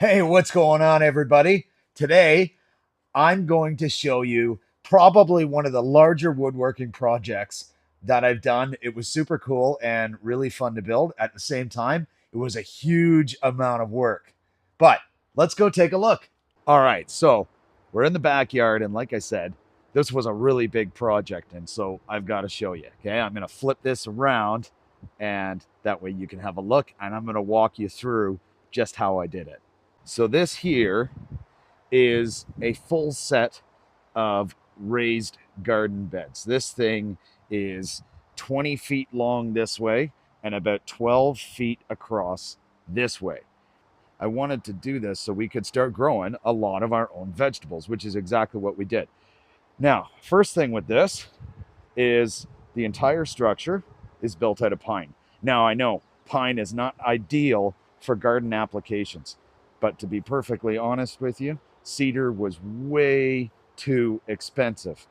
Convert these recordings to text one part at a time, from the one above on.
Hey, what's going on, everybody? Today, I'm going to show you probably one of the larger woodworking projects that I've done. It was super cool and really fun to build. At the same time, it was a huge amount of work. But let's go take a look. All right, so we're in the backyard, and like I said, this was a really big project, and so I've got to show you. Okay, I'm going to flip this around, and that way you can have a look, and I'm going to walk you through just how I did it. So this here is a full set of raised garden beds. This thing is 20 feet long this way and about 12 feet across this way. I wanted to do this so we could start growing a lot of our own vegetables, which is exactly what we did. Now, first thing with this is the entire structure is built out of pine. Now, I know pine is not ideal for garden applications, but to be perfectly honest with you, cedar was way too expensive.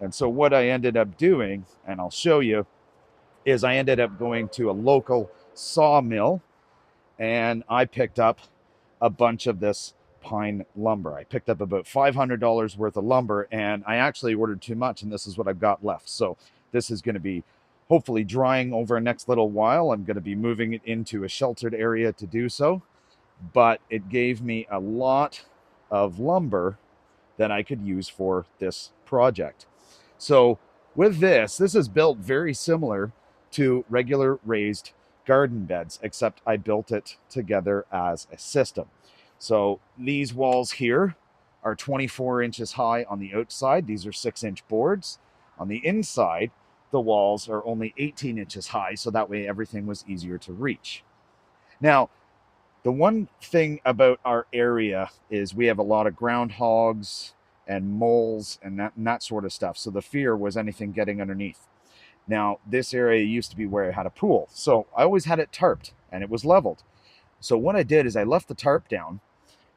And so, what I ended up doing, and I'll show you, is I ended up going to a local sawmill and I picked up a bunch of this pine lumber. I picked up about $500 worth of lumber, and I actually ordered too much, and this is what I've got left. So this is going to be hopefully drying over the next little while. I'm going to be moving it into a sheltered area to do so, but it gave me a lot of lumber that I could use for this project. So with this is built very similar to regular raised garden beds, except I built it together as a system. So these walls here are 24 inches high on the outside. These are 6-inch boards. On the inside, the walls are only 18 inches high, so that way everything was easier to reach. Now, the one thing about our area is we have a lot of groundhogs and moles and that sort of stuff. So the fear was anything getting underneath. Now, this area used to be where I had a pool. So I always had it tarped and it was leveled. So what I did is I left the tarp down,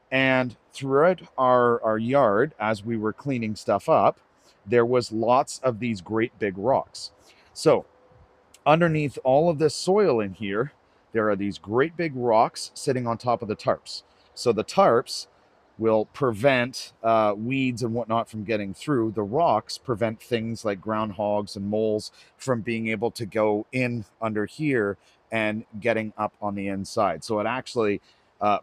and throughout our yard, as we were cleaning stuff up, there was lots of these great big rocks. So underneath all of this soil in here, there are these great big rocks sitting on top of the tarps. So the tarps will prevent weeds and whatnot from getting through. The rocks prevent things like groundhogs and moles from being able to go in under here and getting up on the inside. So it actually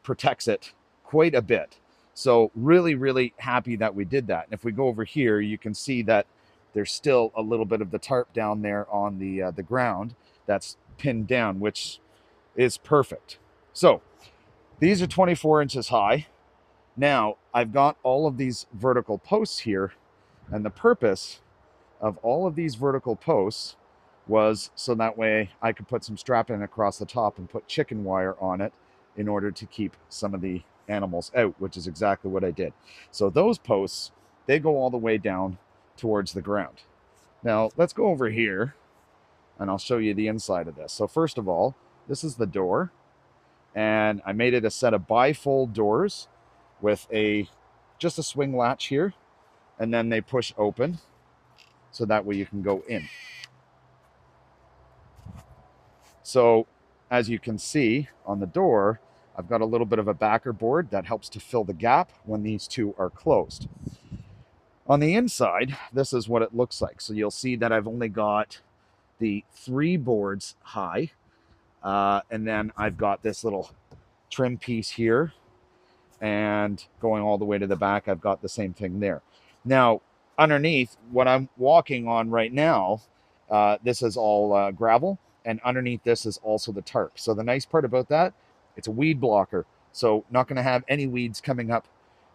protects it quite a bit. So really, really happy that we did that. And if we go over here, you can see that there's still a little bit of the tarp down there on the ground that's pinned down, which is perfect. So these are 24 inches high. Now I've got all of these vertical posts here, and the purpose of all of these vertical posts was so that way I could put some strapping across the top and put chicken wire on it in order to keep some of the animals out, which is exactly what I did. So those posts, they go all the way down towards the ground. Now let's go over here and I'll show you the inside of this. So first of all, this is the door, and I made it a set of bifold doors with just a swing latch here, and then they push open so that way you can go in. So as you can see on the door, I've got a little bit of a backer board that helps to fill the gap when these two are closed. On the inside, this is what it looks like. So you'll see that I've only got the 3 boards high, and then I've got this little trim piece here, and going all the way to the back, I've got the same thing there. Now, underneath, what I'm walking on right now, this is all gravel, and underneath this is also the tarp. So the nice part about that, it's a weed blocker. So not going to have any weeds coming up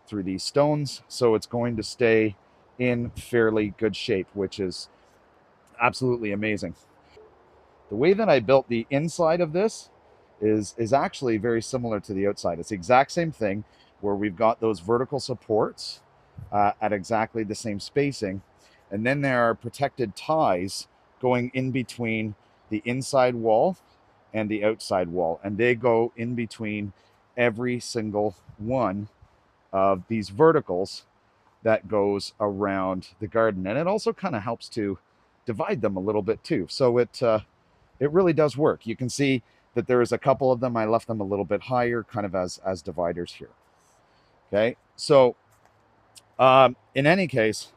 through these stones. So it's going to stay in fairly good shape, which is absolutely amazing. The way that I built the inside of this is actually very similar to the outside. It's the exact same thing, where we've got those vertical supports at exactly the same spacing. And then there are protected ties going in between the inside wall and the outside wall. And they go in between every single one of these verticals that goes around the garden. And it also kind of helps to divide them a little bit too. So it really does work. You can see that there is a couple of them. I left them a little bit higher, kind of as dividers here. Okay, so in any case,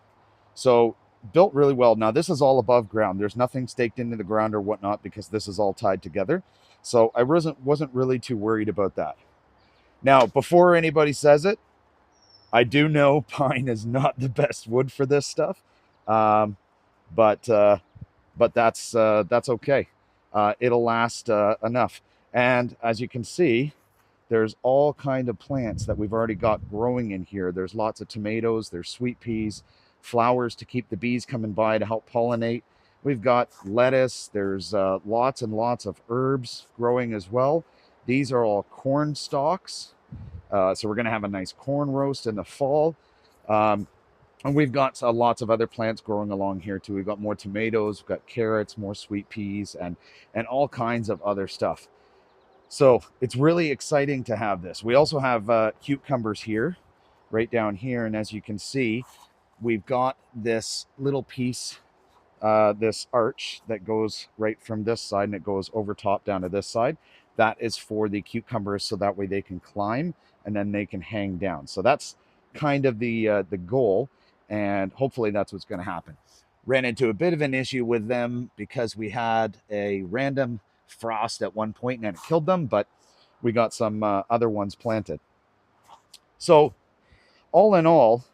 so built really well. Now this is all above ground. There's nothing staked into the ground or whatnot because this is all tied together. So I wasn't really too worried about that. Now, before anybody says it, I do know pine is not the best wood for this stuff, um, but that's okay. It'll last enough. And as you can see, there's all kind of plants that we've already got growing in here. There's lots of tomatoes, there's sweet peas, flowers to keep the bees coming by to help pollinate. We've got lettuce, there's lots and lots of herbs growing as well. These are all corn stalks. So we're going to have a nice corn roast in the fall. Um, and we've got lots of other plants growing along here too. We've got more tomatoes, we've got carrots, more sweet peas, and all kinds of other stuff. So it's really exciting to have this. We also have cucumbers here, right down here. And as you can see, we've got this little piece, this arch that goes right from this side and it goes over top down to this side. That is for the cucumbers, so that way they can climb and then they can hang down. So that's kind of the goal, and hopefully that's what's going to happen. Ran into a bit of an issue with them because we had a random frost at one point and it killed them, but we got some other ones planted. So all in all,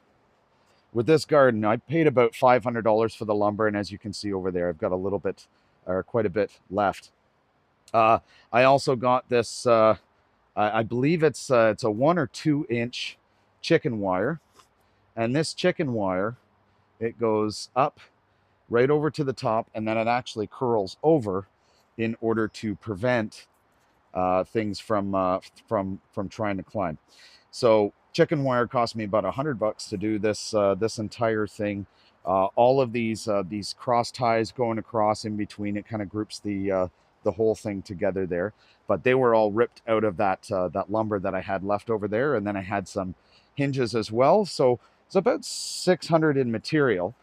with this garden, I paid about $500 for the lumber, and as you can see over there, I've got a little bit, or quite a bit left. I also got this, I believe it's a 1 or 2 inch chicken wire, and this chicken wire, it goes up right over to the top, and then it actually curls over in order to prevent things from trying to climb. So chicken wire cost me about $100 to do this this entire thing. All of these cross ties going across in between, it kind of groups the whole thing together there. But they were all ripped out of that lumber that I had left over there, and then I had some hinges as well. So it's about 600 in material.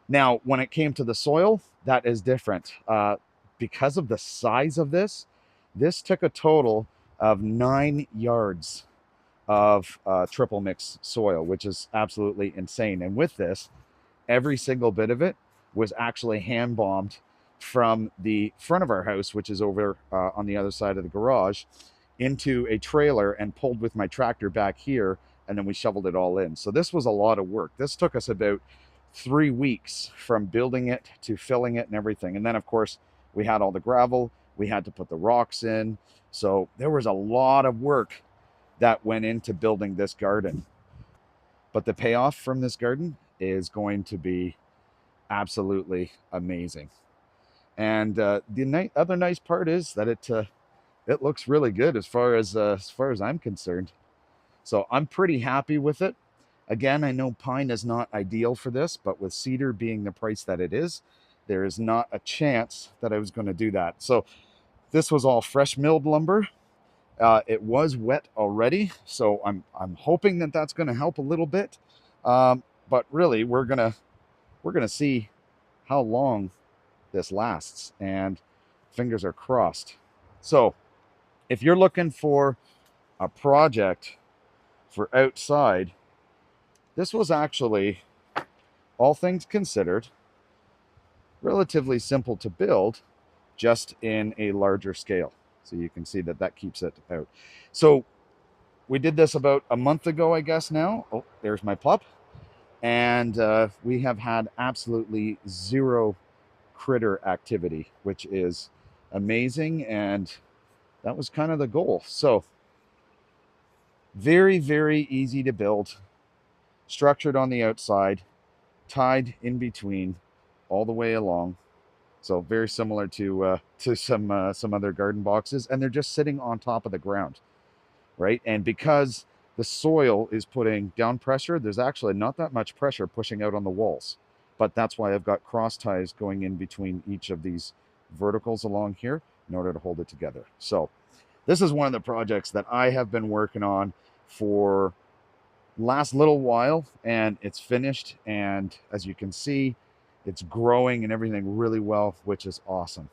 Now, when it came to the soil, that is different. Because of the size of this took a total of 9 yards of triple mix soil, which is absolutely insane. And with this, every single bit of it was actually hand bombed from the front of our house, which is over on the other side of the garage, into a trailer and pulled with my tractor back here, and then we shoveled it all in. So this was a lot of work. This took us about 3 weeks from building it to filling it and everything. And then of course we had all the gravel, we had to put the rocks in. So there was a lot of work that went into building this garden. But the payoff from this garden is going to be absolutely amazing. And the other nice part is that it looks really good as far as I'm concerned. So I'm pretty happy with it. Again, I know pine is not ideal for this, but with cedar being the price that it is, there is not a chance that I was going to do that. So this was all fresh milled lumber. It was wet already, so I'm hoping that that's going to help a little bit. But really, we're gonna see how long this lasts, and fingers are crossed. So if you're looking for a project for outside, this was actually, all things considered, relatively simple to build, just in a larger scale. So you can see that keeps it out. So we did this about a month ago, I guess now. Oh, there's my pup. And we have had absolutely zero critter activity, which is amazing. And that was kind of the goal. So very, very easy to build, structured on the outside, tied in between all the way along. So very similar to some other garden boxes, and they're just sitting on top of the ground, right? And because the soil is putting down pressure, there's actually not that much pressure pushing out on the walls. But that's why I've got cross ties going in between each of these verticals along here in order to hold it together. So this is one of the projects that I have been working on for last little while, and it's finished. And as you can see, it's growing and everything really well, which is awesome.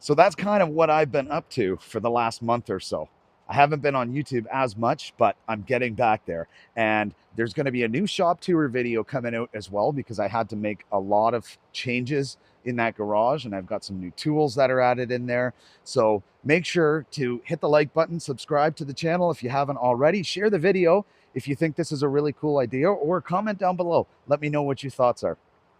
So that's kind of what I've been up to for the last month or so. I haven't been on YouTube as much, but I'm getting back there. And there's going to be a new shop tour video coming out as well, because I had to make a lot of changes in that garage, and I've got some new tools that are added in there. So make sure to hit the like button, subscribe to the channel if you haven't already, share the video if you think this is a really cool idea, or comment down below. Let me know what your thoughts are.